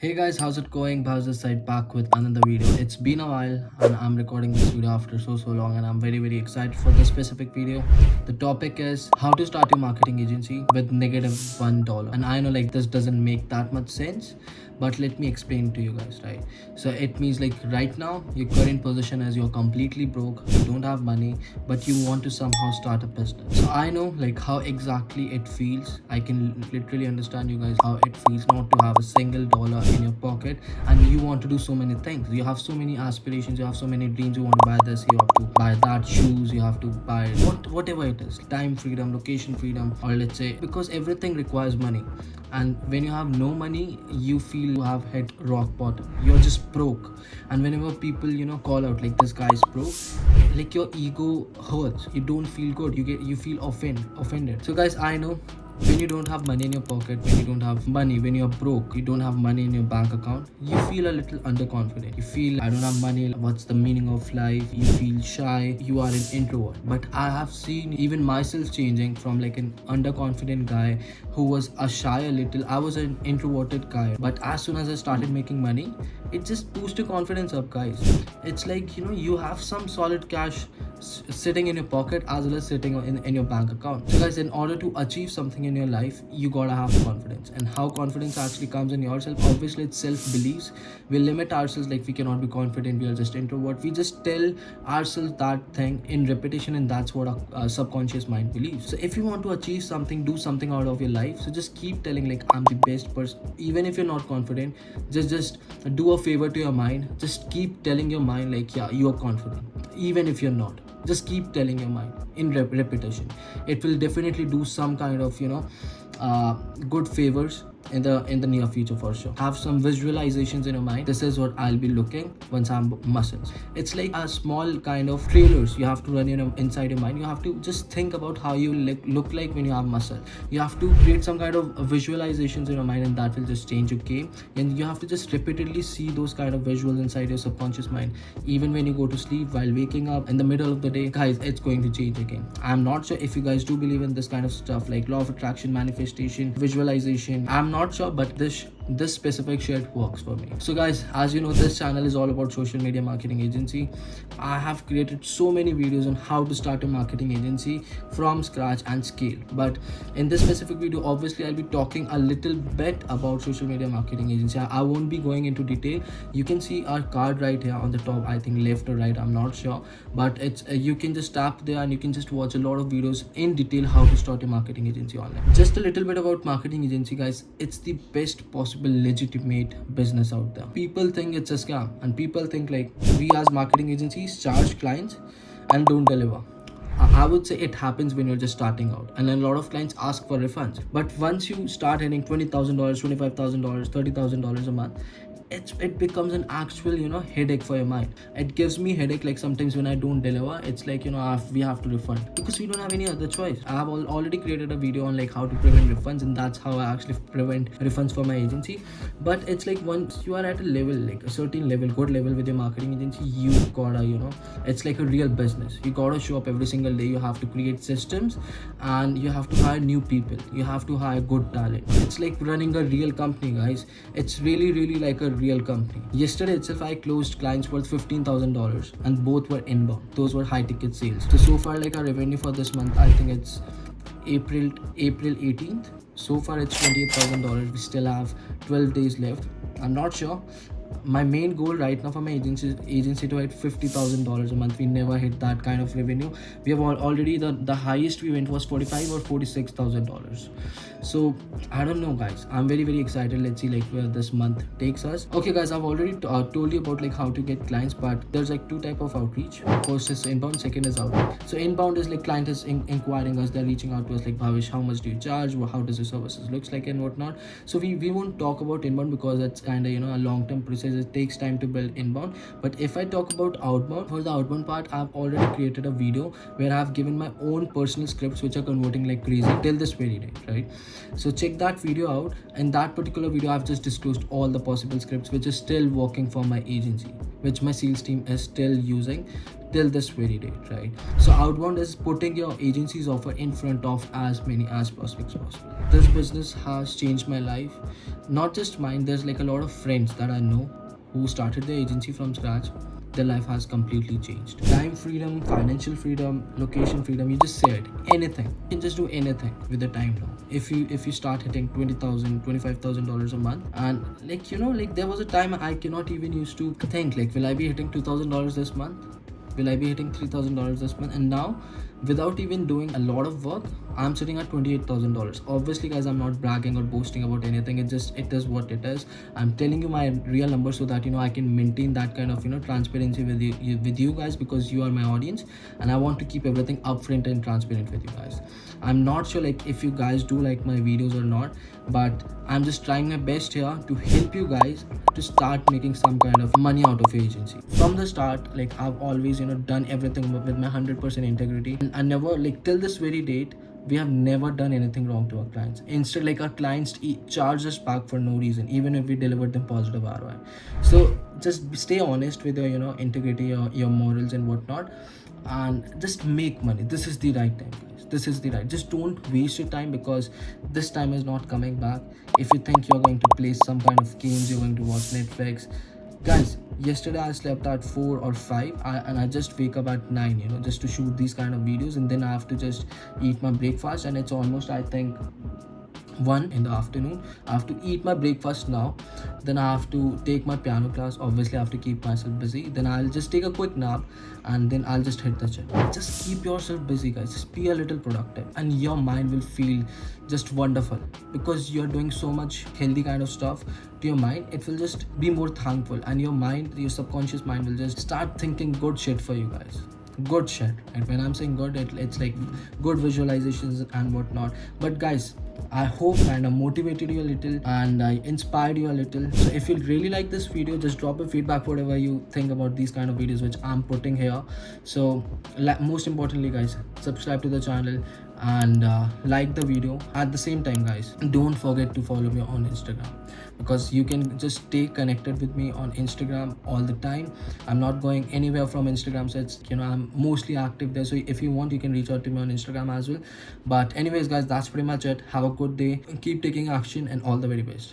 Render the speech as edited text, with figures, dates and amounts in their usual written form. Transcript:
Hey guys, how's it going? Bhavesh this side back with another video. It's been a while and I'm recording this video after so long and I'm very excited for this specific video. The topic is how to start your marketing agency with negative $1. And I know like this doesn't make that much sense, but let me explain to you guys, right? So it means like right now your current position is you're completely broke, you don't have money, but you want to somehow start a business. So I know like how exactly it feels. I can literally understand you guys how it feels not to have a single dollar in your pocket and you want to do so many things. You have so many aspirations, you have so many dreams. You want to buy this, you have to buy that shoes, you have to buy whatever it is, time freedom, location freedom, or let's say because everything requires money. And when you have no money, you feel you have hit rock bottom, you're just broke. And whenever people call out like this guy is broke, like your ego hurts, you don't feel good, you feel offended. So guys, I know when you don't have money in your pocket, when you don't have money, when you're broke, you don't have money in your bank account, you feel a little underconfident. You feel I don't have money, what's the meaning of life? You feel shy, you are an introvert. But I have seen even myself changing from like an underconfident guy who was a shy a little. I was an introverted guy, but as soon as I started making money, it just boosted confidence up, guys. It's like you have some solid cash sitting in your pocket as well as sitting in your bank account. So guys, in order to achieve something in your life, you gotta have confidence. And how confidence actually comes in yourself, obviously it's self-beliefs. We limit ourselves, like we cannot be confident, we are just introvert. We just tell ourselves that thing in repetition, and that's what our subconscious mind believes. So if you want to achieve something, do something out of your life, so just keep telling like I'm the best person. Even if you're not confident, just do a favor to your mind. Just keep telling your mind like yeah, you are confident even if you're not. Just keep telling your mind in repetition. It will definitely do some kind of good favors in the near future for sure. Have some visualizations in your mind. This is what I'll be looking once I'm muscles. It's like a small kind of trailers you have to run inside your mind. You have to just think about how you look like when you have muscle. You have to create some kind of visualizations in your mind, and that will just change your game. And you have to just repeatedly see those kind of visuals inside your subconscious mind, even when you go to sleep, while waking up, in the middle of the day. Guys, it's going to change again. I'm not sure if you guys do believe in this kind of stuff like law of attraction, manifestation, visualization. I'm not sure, but this specific shit works for me. So guys, as you know, this channel is all about social media marketing agency. I have created so many videos on how to start a marketing agency from scratch and scale. But in this specific video, obviously I'll be talking a little bit about social media marketing agency. I won't be going into detail. You can see our card right here on the top, I think left or right, I'm not sure, but it's you can just tap there and you can just watch a lot of videos in detail how to start a marketing agency online. Just a little bit about marketing agency, guys. It's the best possible legitimate business out there. People think it's a scam, and people think like we as marketing agencies charge clients and don't deliver. I would say it happens when you're just starting out, and a lot of clients ask for refunds. But once you start hitting $20,000, $25,000, $30,000 a month, it becomes an actual headache for your mind. It gives me headache like sometimes when I don't deliver. It's like we have to refund because we don't have any other choice. I have already created a video on like how to prevent refunds, and that's how I actually prevent refunds for my agency. But it's like once you are at a level, like a certain level, good level with your marketing agency, you gotta it's like a real business. You gotta show up every single day. You have to create systems, and you have to hire new people. You have to hire good talent. It's like running a real company, guys. It's really like a real company. Yesterday itself, I closed clients worth $15,000, and both were inbound. Those were high ticket sales. So far, like our revenue for this month, I think it's April 18th. So far, it's $28,000. We still have 12 days left. I'm not sure. My main goal right now for my agency to hit $50,000 a month. We never hit that kind of revenue. We have already the highest we went was $45,000 or $46,000. So I don't know, guys. I'm very excited. Let's see like where this month takes us. Okay, guys, I've already told you about like how to get clients, but there's like two type of outreach. First is inbound, second is outbound. So inbound is like client is inquiring us. They're reaching out to us like, Bhavesh, how much do you charge? How does your services looks like and whatnot. So we won't talk about inbound because it's kind of a long-term process. It takes time to build inbound. But if I talk about outbound, for the outbound part, I've already created a video where I've given my own personal scripts which are converting like crazy till this very day, right? So check that video out. In that particular video, I've just disclosed all the possible scripts which is still working for my agency, which my sales team is still using till this very date, right? So outbound is putting your agency's offer in front of as many as prospects possible. This business has changed my life, not just mine. There's like a lot of friends that I know who started their agency from scratch. Their life has completely changed. Time freedom, financial freedom, location freedom, you just said anything. You can just do anything with the time now. If you start hitting $20,000, $25,000 a month, and like like there was a time I cannot even used to think like, will I be hitting $2,000 this month? Will I be hitting $3,000 this month? And now, without even doing a lot of work, I'm sitting at $28,000. Obviously, guys, I'm not bragging or boasting about anything. It is what it is. I'm telling you my real number so that I can maintain that kind of transparency with you guys, because you are my audience, and I want to keep everything upfront and transparent with you guys. I'm not sure like if you guys do like my videos or not, but I'm just trying my best here to help you guys to start making some kind of money out of your agency. From the start, like I've always done everything with my 100% integrity, and I never, like till this very date, we have never done anything wrong to our clients. Instead, like our clients charge us back for no reason, even if we delivered them positive ROI. So just stay honest with your integrity, your morals and whatnot, and just make money. This is the right time, guys. This is the right. Just don't waste your time, because this time is not coming back. If you think you're going to play some kind of games, you're going to watch Netflix, guys, yesterday I slept at 4 or 5, and I just wake up at 9, just to shoot these kind of videos, and then I have to just eat my breakfast, and it's almost, I think, 1 in the afternoon. I have to eat my breakfast now, then I have to take my piano class. Obviously I have to keep myself busy, then I'll just take a quick nap, and then I'll just hit the gym. Just keep yourself busy, guys. Just be a little productive, and your mind will feel just wonderful, because you're doing so much healthy kind of stuff to your mind. It will just be more thankful, and your subconscious mind will just start thinking good shit for you guys. Good shit. And when I'm saying good, it's like good visualizations and whatnot. But guys, I hope kind of motivated you a little, and I inspired you a little. So if you really like this video, just drop a feedback, whatever you think about these kind of videos which I'm putting here. So most importantly, guys, subscribe to the channel and like the video. At the same time, guys, don't forget to follow me on Instagram, because you can just stay connected with me on Instagram all the time. I'm not going anywhere from Instagram, so it's I'm mostly active there. So if you want, you can reach out to me on Instagram as well. But anyways, guys, that's pretty much it. Have a good day, keep taking action, and all the very best.